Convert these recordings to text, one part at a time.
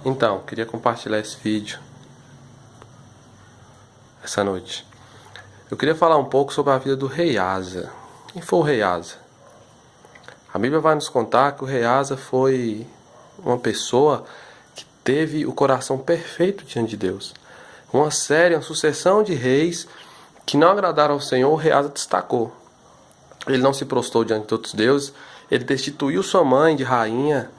Então, queria compartilhar esse vídeo essa noite. Eu queria falar um pouco sobre a vida do rei Asa. Quem foi o rei Asa? A Bíblia vai nos contar que o rei Asa foi uma pessoa que teve o coração perfeito diante de Deus. Uma sucessão de reis que não agradaram ao Senhor, o rei Asa destacou. Ele não se prostrou diante de outros deuses, ele destituiu sua mãe de rainha,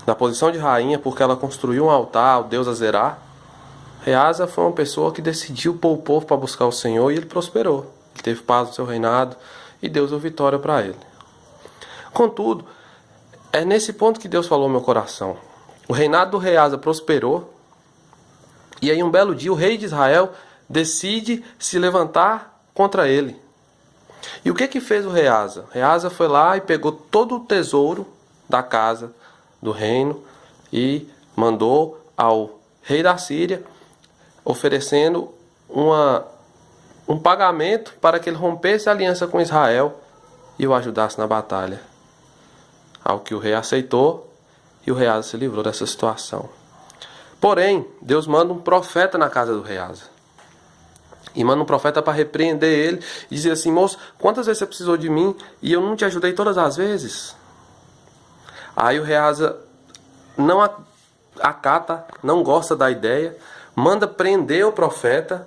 da posição de rainha, porque ela construiu um altar ao deus Azerá. Rei Asa foi uma pessoa que decidiu pôr o povo para buscar o Senhor e ele prosperou. Ele teve paz no seu reinado e Deus deu vitória para ele. Contudo, é nesse ponto que Deus falou ao meu coração. O reinado do rei Asa prosperou e aí um belo dia o rei de Israel decide se levantar contra ele. E o que fez o rei Asa? O rei Asa foi lá e pegou todo o tesouro da casa do reino e mandou ao rei da Síria oferecendo um pagamento para que ele rompesse a aliança com Israel e o ajudasse na batalha. Ao que o rei aceitou e o rei Asa se livrou dessa situação. Porém, Deus manda um profeta na casa do rei Asa. E manda um profeta para repreender ele e dizer assim: moço, quantas vezes você precisou de mim e eu não te ajudei todas as vezes? Aí o rei Asa não acata, não gosta da ideia, manda prender o profeta.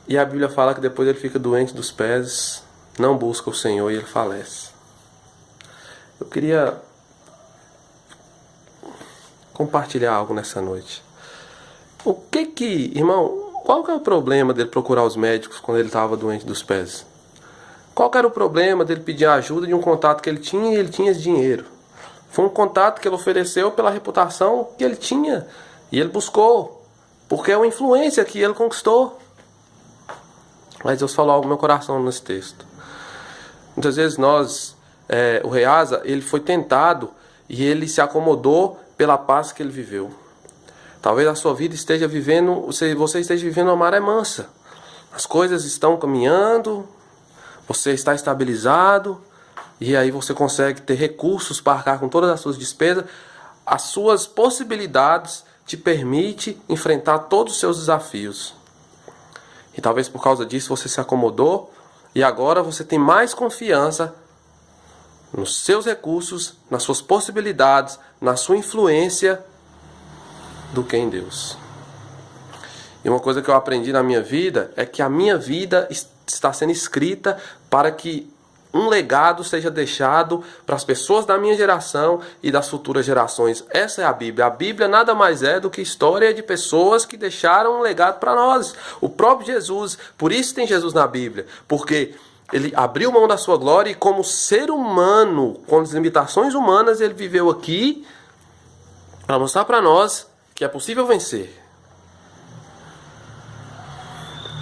E a Bíblia fala que depois ele fica doente dos pés, não busca o Senhor e ele falece. Eu queria compartilhar algo nessa noite. Irmão, qual que é o problema dele procurar os médicos quando ele estava doente dos pés? Qual que era o problema dele pedir a ajuda de um contato que ele tinha e ele tinha esse dinheiro? Foi um contato que ele ofereceu pela reputação que ele tinha e ele buscou, porque é uma influência que ele conquistou. Mas Deus falou algo no meu coração nesse texto. Muitas vezes o rei Asa, ele foi tentado e ele se acomodou pela paz que ele viveu. Talvez a sua vida você esteja vivendo uma maré mansa. As coisas estão caminhando, você está estabilizado, e aí você consegue ter recursos para arcar com todas as suas despesas. As suas possibilidades te permitem enfrentar todos os seus desafios. E talvez por causa disso você se acomodou, e agora você tem mais confiança nos seus recursos, nas suas possibilidades, na sua influência, do que em Deus. E uma coisa que eu aprendi na minha vida é que a minha vida está sendo escrita para que um legado seja deixado para as pessoas da minha geração e das futuras gerações. Essa é a Bíblia. A Bíblia nada mais é do que história de pessoas que deixaram um legado para nós. O próprio Jesus, por isso tem Jesus na Bíblia, porque ele abriu mão da sua glória e como ser humano, com as limitações humanas, ele viveu aqui para mostrar para nós que é possível vencer.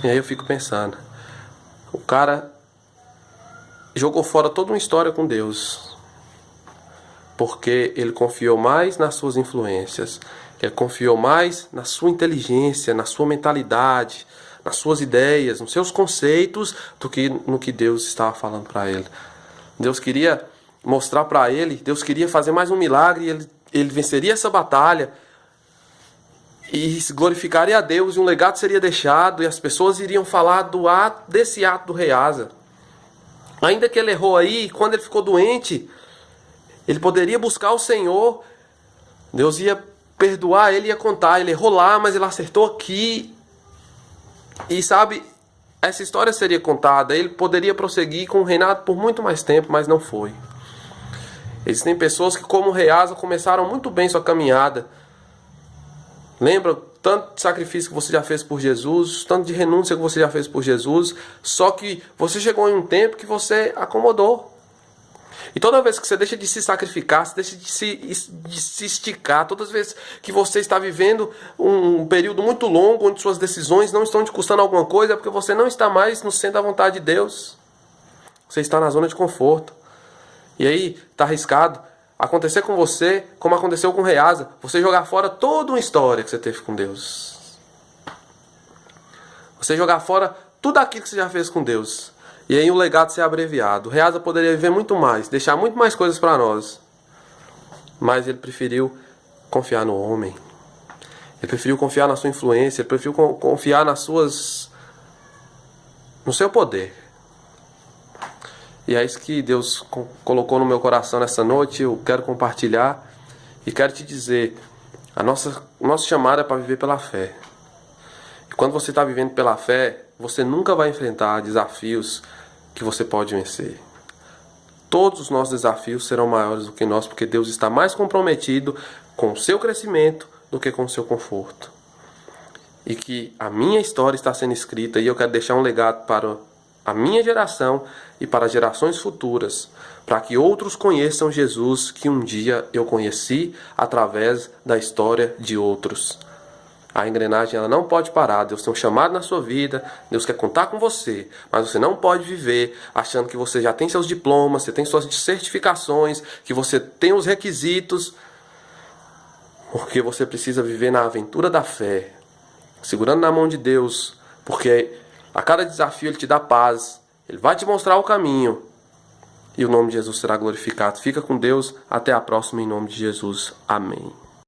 E aí eu fico pensando, o cara jogou fora toda uma história com Deus, porque ele confiou mais nas suas influências, ele confiou mais na sua inteligência, na sua mentalidade, nas suas ideias, nos seus conceitos, do que no que Deus estava falando para ele. Deus queria mostrar para ele, Deus queria fazer mais um milagre, e ele venceria essa batalha, e glorificaria a Deus, e um legado seria deixado, e as pessoas iriam falar desse ato do rei Asa. Ainda que ele errou aí, quando ele ficou doente, ele poderia buscar o Senhor, Deus ia perdoar, ele ia contar, ele errou lá, mas ele acertou aqui. E sabe, essa história seria contada, ele poderia prosseguir com o reinado por muito mais tempo, mas não foi. Existem pessoas que, como o rei Asa, começaram muito bem sua caminhada. Lembra tanto de sacrifício que você já fez por Jesus, tanto de renúncia que você já fez por Jesus, só que você chegou em um tempo que você acomodou. E toda vez que você deixa de se sacrificar, você deixa de se esticar, todas as vezes que você está vivendo um período muito longo, onde suas decisões não estão te custando alguma coisa, é porque você não está mais no centro da vontade de Deus. Você está na zona de conforto. E aí está arriscado acontecer com você, como aconteceu com o rei Asa, você jogar fora toda uma história que você teve com Deus. Você jogar fora tudo aquilo que você já fez com Deus. E aí o legado ser abreviado. O Reasa poderia viver muito mais, deixar muito mais coisas para nós. Mas ele preferiu confiar no homem. Ele preferiu confiar na sua influência, ele preferiu confiar no seu poder. E é isso que Deus colocou no meu coração nessa noite. Eu quero compartilhar e quero te dizer, o nosso chamado é para viver pela fé. E quando você está vivendo pela fé, você nunca vai enfrentar desafios que você pode vencer. Todos os nossos desafios serão maiores do que nós, porque Deus está mais comprometido com o seu crescimento do que com o seu conforto. E que a minha história está sendo escrita e eu quero deixar um legado para a minha geração e para gerações futuras, para que outros conheçam Jesus que um dia eu conheci através da história de outros. A engrenagem ela não pode parar. Deus tem um chamado na sua vida, Deus quer contar com você, mas você não pode viver achando que você já tem seus diplomas, você tem suas certificações, que você tem os requisitos, porque você precisa viver na aventura da fé, segurando na mão de Deus, porque a cada desafio Ele te dá paz, Ele vai te mostrar o caminho e o nome de Jesus será glorificado. Fica com Deus, até a próxima em nome de Jesus. Amém.